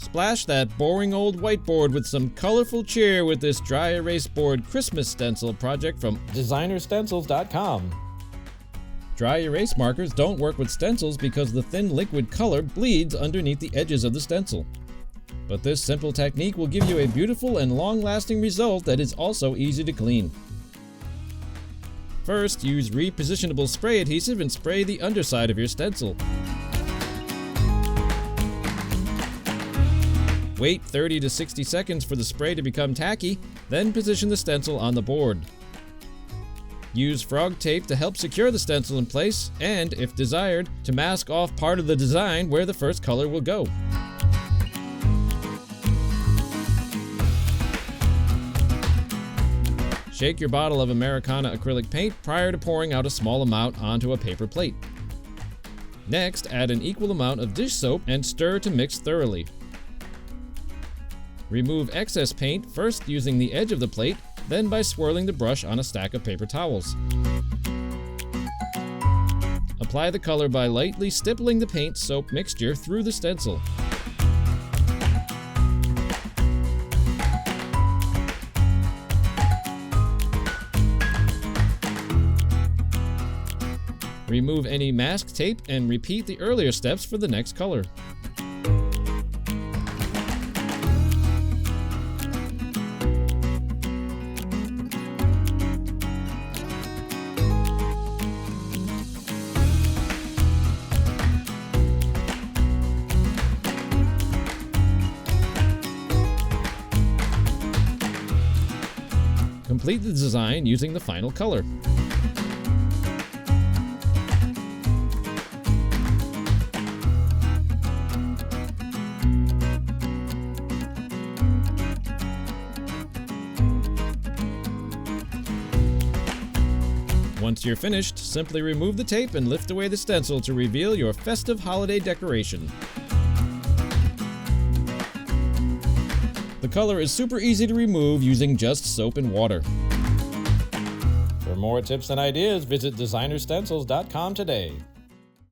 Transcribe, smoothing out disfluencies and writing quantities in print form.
Splash that boring old whiteboard with some colorful cheer with this dry erase board Christmas stencil project from DesignerStencils.com. Dry erase markers don't work with stencils because the thin liquid color bleeds underneath the edges of the stencil. But this simple technique will give you a beautiful and long-lasting result that is also easy to clean. First, use repositionable spray adhesive and spray the underside of your stencil. Wait 30 to 60 seconds for the spray to become tacky, then position the stencil on the board. Use frog tape to help secure the stencil in place and, if desired, to mask off part of the design where the first color will go. Shake your bottle of Americana acrylic paint prior to pouring out a small amount onto a paper plate. Next, add an equal amount of dish soap and stir to mix thoroughly. Remove excess paint, first using the edge of the plate, then by swirling the brush on a stack of paper towels. Apply the color by lightly stippling the paint soap mixture through the stencil. Remove any mask tape and repeat the earlier steps for the next color. Complete the design using the final color. Once you're finished, simply remove the tape and lift away the stencil to reveal your festive holiday decoration. The color is super easy to remove using just soap and water. For more tips and ideas, visit DesignerStencils.com today.